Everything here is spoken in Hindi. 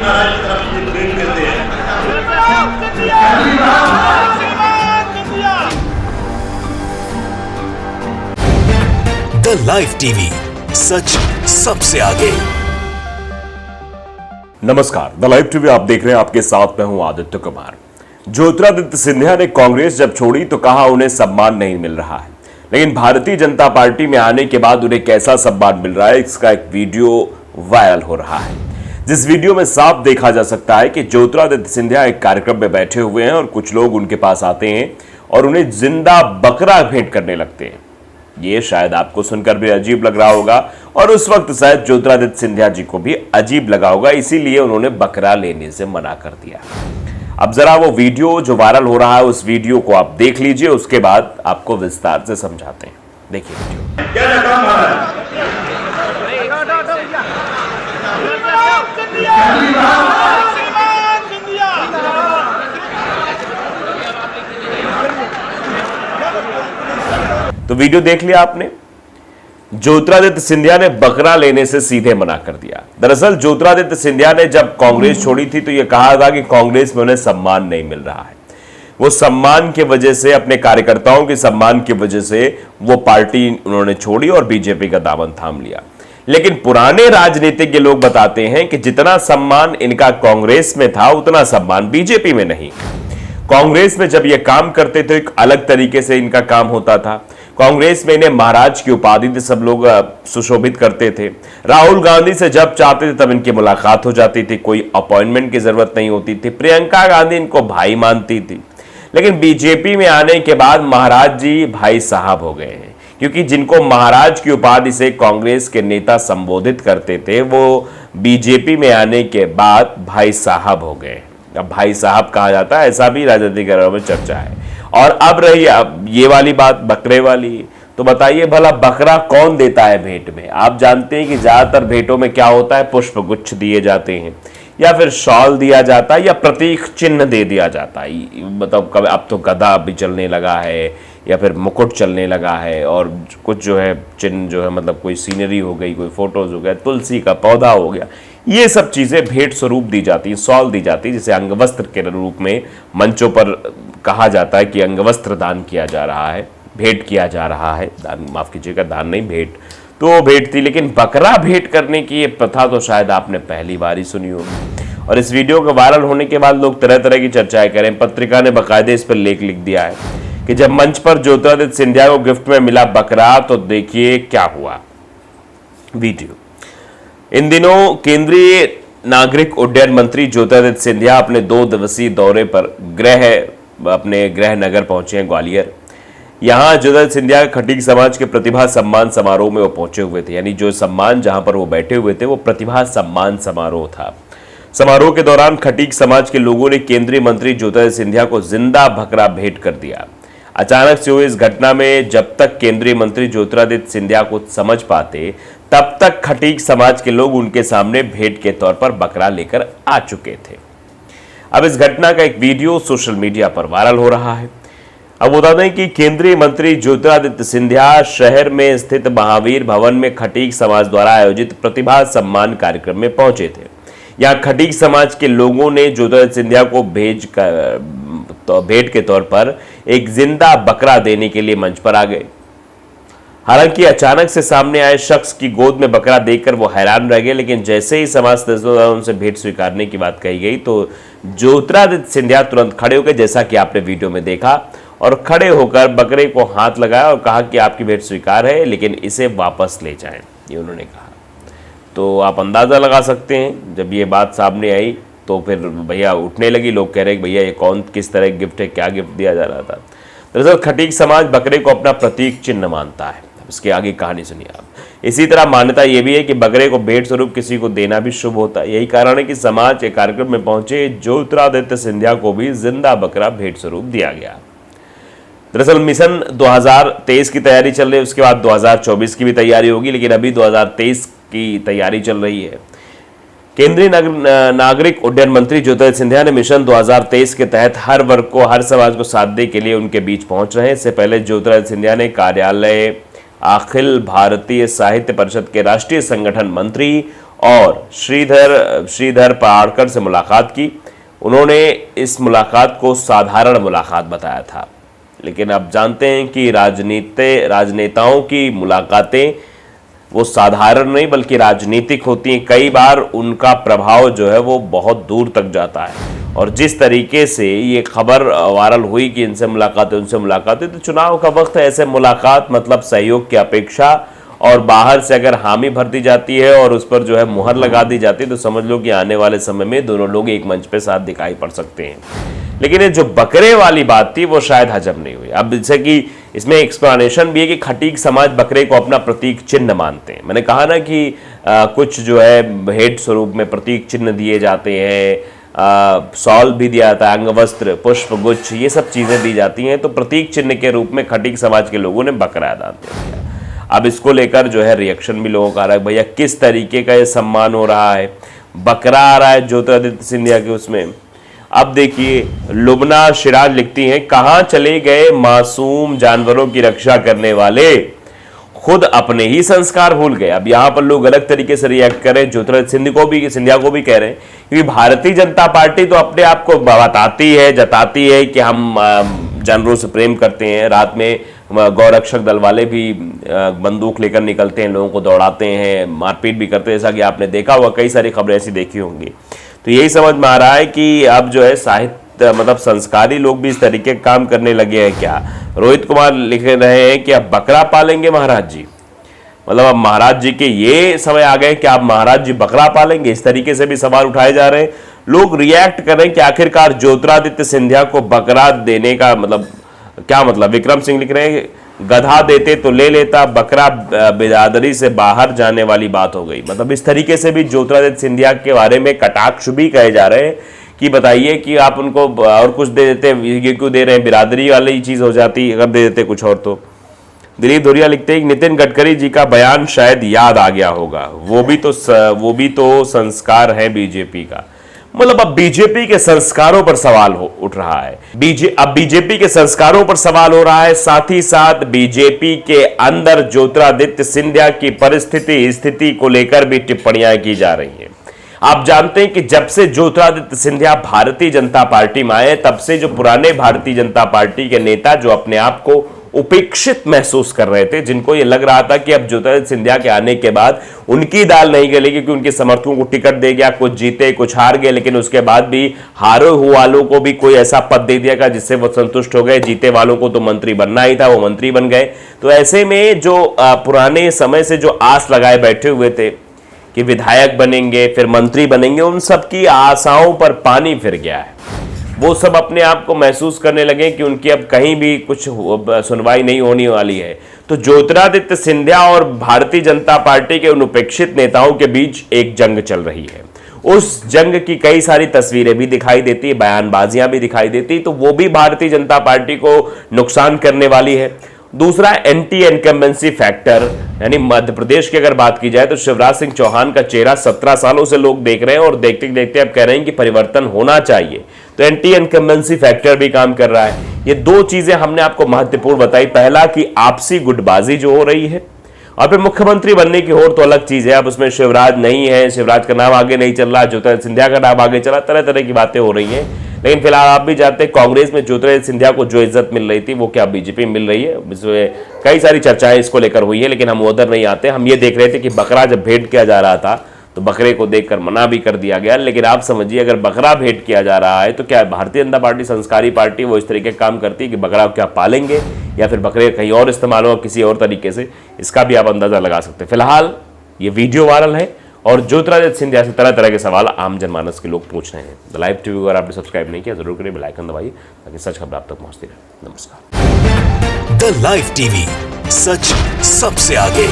महाराज की तरफ ये ट्रेन करते हैं। द लाइव टीवी, सच सबसे आगे। नमस्कार, द लाइव टीवी आप देख रहे हैं, आपके साथ मैं हूं आदित्य कुमार। ज्योतिरादित्य सिंधिया ने कांग्रेस जब छोड़ी तो कहा उन्हें सम्मान नहीं मिल रहा है, लेकिन भारतीय जनता पार्टी में आने के बाद उन्हें कैसा सम्मान मिल रहा है, इसका एक वीडियो वायरल हो रहा है। जिस वीडियो में साफ देखा जा सकता है कि ज्योतिरादित्य सिंधिया एक कार्यक्रम में बैठे हुए हैं और कुछ लोग उनके पास आते हैं और उन्हें जिंदा बकरा भेंट करने लगते हैं। ये शायद आपको सुनकर भी अजीब लग रहा होगा और उस वक्त शायद ज्योतिरादित्य सिंधिया जी को भी अजीब लगा होगा, इसीलिए उन्होंने बकरा लेने से मना कर दिया। अब जरा वो वीडियो जो वायरल हो रहा है उस वीडियो को आप देख लीजिए, उसके बाद आपको विस्तार से समझाते हैं। देखिए वीडियो। क्या रखा महाराज? तो वीडियो देख लिया आपने। ज्योतिरादित्य सिंधिया ने बकरा लेने से सीधे मना कर दिया। दरअसल ज्योतिरादित्य सिंधिया ने जब कांग्रेस छोड़ी थी तो यह कहा था कि कांग्रेस में उन्हें सम्मान नहीं मिल रहा है। वो सम्मान की वजह से, अपने कार्यकर्ताओं के सम्मान की वजह से वो पार्टी उन्होंने छोड़ी और बीजेपी का दामन थाम लिया। लेकिन पुराने राजनीतिज्ञ लोग बताते हैं कि जितना सम्मान इनका कांग्रेस में था उतना सम्मान बीजेपी में नहीं। कांग्रेस में जब ये काम करते थे एक अलग तरीके से इनका काम होता था। कांग्रेस में इन्हें महाराज की उपाधि से सब लोग सुशोभित करते थे। राहुल गांधी से जब चाहते थे तब इनकी मुलाकात हो जाती थी, कोई अपॉइंटमेंट की जरूरत नहीं होती थी। प्रियंका गांधी इनको भाई मानती थी। लेकिन बीजेपी में आने के बाद महाराज जी भाई साहब हो गए हैं, क्योंकि जिनको महाराज की उपाधि से कांग्रेस के नेता संबोधित करते थे वो बीजेपी में आने के बाद भाई साहब हो गए। अब भाई साहब कहा जाता है, ऐसा भी राजनीतिक घरों में चर्चा है। और अब रही अब ये वाली बात बकरे वाली, तो बताइए भला बकरा कौन देता है भेंट में? आप जानते हैं कि ज्यादातर भेंटों में क्या होता है, पुष्प गुच्छ दिए जाते हैं या फिर शॉल दिया जाता है या प्रतीक चिन्ह दे दिया जाता है। मतलब कभी अब तो गधा भी चलने लगा है या फिर मुकुट चलने लगा है, और कुछ जो है चिन्ह जो है मतलब कोई सीनरी हो गई, कोई फोटोज हो गया, तुलसी का पौधा हो गया, ये सब चीजें भेंट स्वरूप दी जाती है, शॉल दी जाती है, जिसे अंगवस्त्र के रूप में मंचों पर कहा जाता है कि अंगवस्त्र दान किया जा रहा है, भेंट किया जा रहा है। दान, माफ कीजिएगा, दान नहीं, भेंट। तो वो भेंट थी। लेकिन बकरा भेंट करने की ये प्रथा तो शायद आपने पहली बार ही सुनी होगी। और इस वीडियो के वायरल होने के बाद लोग तरह तरह की चर्चाएं करें। पत्रिका ने बाकायदे इस पर लेख लिख दिया है कि जब मंच पर ज्योतिरादित्य सिंधिया को गिफ्ट में मिला बकरा तो देखिए क्या हुआ। वीडियो। इन दिनों केंद्रीय नागरिक उड्डयन मंत्री ज्योतिरादित्य सिंधिया अपने 2 दिवसीय दौरे पर अपने गृह नगर पहुंचे हैं, ग्वालियर। यहां ज्योतिरादित्य सिंधिया खटीक समाज के प्रतिभा सम्मान समारोह में वो पहुंचे हुए थे, यानी जो सम्मान जहां पर वो बैठे हुए थे वो प्रतिभा सम्मान समारोह था। समारोह के दौरान खटीक समाज के लोगों ने केंद्रीय मंत्री ज्योतिरादित्य सिंधिया को जिंदा बकरा भेंट कर दिया। अचानक से हुई इस घटना में जब तक केंद्रीय मंत्री ज्योतिरादित्य सिंधिया को समझ पाते तब तक खटीक समाज के लोग उनके सामने भेंट के तौर पर बकरा लेकर आ चुके थे। अब इस घटना का एक वीडियो सोशल मीडिया पर वायरल हो रहा है। अब बता दें कि केंद्रीय मंत्री ज्योतिरादित्य सिंधिया शहर में स्थित महावीर भवन में खटीक समाज द्वारा आयोजित प्रतिभा सम्मान कार्यक्रम में पहुंचे थे। यहां खटीक समाज के लोगों ने ज्योतिरादित्य सिंधिया को भेंट के तौर पर एक जिंदा बकरा देने के लिए मंच पर आ गए। हालांकि अचानक से सामने आए शख्स की गोद में बकरा देखकर वो हैरान रह गए, लेकिन जैसे ही समाज सदस्यों द्वारा उनसे भेंट स्वीकारने की बात कही गई तो ज्योतिरादित्य सिंधिया तुरंत खड़े हो गए, जैसा कि आपने वीडियो में देखा, और खड़े होकर बकरे को हाथ लगाया और कहा कि आपकी भेंट स्वीकार है, लेकिन इसे वापस ले जाएं, ये उन्होंने कहा। तो आप अंदाजा लगा सकते हैं, जब ये बात सामने आई तो फिर भैया उठने लगी। लोग कह रहे हैं भैया ये कौन, किस तरह की गिफ्ट है, क्या गिफ्ट दिया जा रहा था। दरअसल खटीक समाज बकरे को अपना प्रतीक चिन्ह मानता है। उसकी आगे कहानी सुनिए आप। इसी तरह मान्यता यह भी है कि बकरे को भेंट स्वरूप किसी को देना भी शुभ होता है। यही कारण है कि समाज के कार्यक्रम में पहुंचे ज्योतिरादित्य सिंधिया को भी जिंदा बकरा भेंट स्वरूप दिया गया। दरअसल मिशन 2023 की तैयारी चल रही है, उसके बाद 2024 की भी तैयारी होगी, लेकिन अभी 2023 की तैयारी चल रही है। केंद्रीय नागरिक उड्डयन मंत्री ज्योतिरादित्य सिंधिया ने मिशन 2023 के तहत हर वर्ग को, हर समाज को साथ देने के लिए उनके बीच पहुंच रहे हैं। इससे पहले ज्योतिरादित्य सिंधिया ने कार्यालय अखिल भारतीय साहित्य परिषद के राष्ट्रीय संगठन मंत्री और श्रीधर पहाड़कर से मुलाकात की। उन्होंने इस मुलाकात को साधारण मुलाकात बताया था, लेकिन अब जानते हैं कि राजनेताओं की मुलाकातें वो साधारण नहीं बल्कि राजनीतिक होती हैं। कई बार उनका प्रभाव जो है वो बहुत दूर तक जाता है, और जिस तरीके से ये खबर वायरल हुई कि इनसे मुलाकातें उनसे मुलाकातें, तो चुनाव का वक्त है, ऐसे मुलाकात मतलब सहयोग की अपेक्षा, और बाहर से अगर हामी भर दी जाती है और उस पर जो है मुहर लगा दी जाती है तो समझ लो कि आने वाले समय में दोनों लोग एक मंच पे साथ दिखाई पड़ सकते हैं। लेकिन ये जो बकरे वाली बात थी वो शायद हजम नहीं हुई। अब जैसे कि इसमें एक्सप्लेनेशन भी है कि खटीक समाज बकरे को अपना प्रतीक चिन्ह मानते हैं। मैंने कहा ना कि कुछ जो है भेंट स्वरूप में प्रतीक चिन्ह दिए जाते हैं, सॉल भी दिया जाता है, अंगवस्त्र, पुष्प गुच्छ, ये सब चीजें दी जाती हैं। तो प्रतीक चिन्ह के रूप में खटीक समाज के लोगों ने बकरा दान दिया। अब इसको लेकर जो है रिएक्शन भी लोगों का आ रहा है, भैया किस तरीके का ये सम्मान हो रहा है, बकरा आ रहा है ज्योतिरादित्य सिंधिया के उसमें। अब देखिए, लुबना शिराज लिखती हैं, कहां चले गए मासूम जानवरों की रक्षा करने वाले, खुद अपने ही संस्कार भूल गए। अब यहां पर लोग अलग तरीके से रिएक्ट करें, ज्योतिरादित्य सिंधिया को भी कह रहे हैं, क्योंकि भारतीय जनता पार्टी तो अपने आप को बताती है, जताती है कि हम जानवरों से प्रेम करते हैं। रात में गौरक्षक दल वाले भी बंदूक लेकर निकलते हैं, लोगों को दौड़ाते हैं, मारपीट भी करते हैं, जैसा कि आपने देखा होगा, कई सारी खबरें ऐसी देखी होंगी। तो यही समझ में आ रहा है कि अब जो है साहित्य मतलब संस्कारी लोग भी इस तरीके के काम करने लगे हैं क्या। रोहित कुमार लिख रहे हैं कि अब बकरा पालेंगे महाराज जी, मतलब अब महाराज जी के ये समय आ गए कि आप महाराज जी बकरा पालेंगे, इस तरीके से भी सवाल उठाए जा रहे हैं। लोग रिएक्ट कर रहे हैं कि आखिरकार ज्योतिरादित्य सिंधिया को बकरा देने का मतलब क्या मतलब। विक्रम सिंह लिख रहे हैं, गधा देते तो ले लेता, बकरा बिरादरी से बाहर जाने वाली बात हो गई। मतलब इस तरीके से भी ज्योतिरादित्य सिंधिया के बारे में कटाक्ष भी कहे जा रहे हैं कि बताइए कि आप उनको और कुछ दे देते, ये क्यों दे रहे हैं, बिरादरी वाली चीज हो जाती अगर दे देते कुछ और। तो दिलीप धुरिया लिखते हैं, नितिन गडकरी जी का बयान शायद याद आ गया होगा, वो भी तो संस्कार है बीजेपी का। मतलब अब बीजेपी के संस्कारों पर सवाल उठ रहा है। अब बीजेपी के संस्कारों पर सवाल हो रहा है, साथ ही साथ बीजेपी के अंदर ज्योतिरादित्य सिंधिया की स्थिति को लेकर भी टिप्पणियां की जा रही हैं। आप जानते हैं कि जब से ज्योतिरादित्य सिंधिया भारतीय जनता पार्टी में आए, तब से जो पुराने भारतीय जनता पार्टी के नेता जो अपने आप को उपेक्षित महसूस कर रहे थे, जिनको ये लग रहा था कि अब ज्योतिरादित्य सिंधिया के आने के बाद उनकी दाल नहीं गली, क्योंकि उनके समर्थकों को टिकट दे गया, कुछ जीते कुछ हार गए, लेकिन उसके बाद भी हारे हुए वालों को भी कोई ऐसा पद दे दिया जिससे वो संतुष्ट हो गए, जीते वालों को तो मंत्री बनना ही था, वो मंत्री बन गए। तो ऐसे में जो पुराने समय से जो आस लगाए बैठे हुए थे कि विधायक बनेंगे फिर मंत्री बनेंगे, उन सबकी आशाओं पर पानी फिर गया है। वो सब अपने आप को महसूस करने लगे कि उनकी अब कहीं भी कुछ सुनवाई नहीं होने वाली है। तो ज्योतिरादित्य सिंधिया और भारतीय जनता पार्टी के उन उपेक्षित नेताओं के बीच एक जंग चल रही है। उस जंग की कई सारी तस्वीरें भी दिखाई देती है, बयानबाजियां भी दिखाई देती, तो वो भी भारतीय जनता पार्टी को नुकसान करने वाली है। दूसरा, एंटी इनकम्बेंसी फैक्टर, यानी मध्य प्रदेश की अगर बात की जाए तो शिवराज सिंह चौहान का चेहरा 17 सालों से लोग देख रहे हैं और देखते देखते अब कह रहे हैं कि परिवर्तन होना चाहिए। तो एंटी इनकम्बेंसी फैक्टर भी काम कर रहा है। ये दो चीजें हमने आपको महत्वपूर्ण बताई। पहला कि आपसी गुटबाजी जो हो रही है, और फिर मुख्यमंत्री बनने की होड़ तो अलग चीज है। अब उसमें शिवराज नहीं है, शिवराज का नाम आगे नहीं चल रहा, ज्योतिरादित्य सिंधिया का नाम आगे चला, तरह तरह की बातें हो रही हैं। लेकिन फिलहाल आप भी जानते हैं कांग्रेस में ज्योतिरादित्य सिंधिया को जो इज्जत मिल रही थी वो क्या बीजेपी में मिल रही है। इसमें कई सारी चर्चाएं इसको लेकर हुई है, लेकिन हम उधर नहीं आते। हम ये देख रहे थे कि बकरा जब भेंट किया जा रहा था तो बकरे को देखकर मना भी कर दिया गया। लेकिन आप समझिए, अगर बकरा भेंट किया जा रहा है तो क्या भारतीय जनता पार्टी संस्कारी पार्टी वो इस तरीके का काम करती है कि बकरा क्या पालेंगे या फिर बकरे कहीं और इस्तेमाल होगा किसी और तरीके से, इसका भी आप अंदाजा लगा सकते हैं। फिलहाल ये वीडियो वायरल है और ज्योतिरादित्य सिंधिया से तरह तरह के सवाल आम जनमानस के लोग पूछ रहे हैं। द लाइव टीवी को अगर आपने सब्सक्राइब नहीं किया जरूर करिए, बेल आइकन दबाइए ताकि सच खबर आप तक पहुंचती रहे। नमस्कार। द लाइव टीवी, सच सबसे आगे।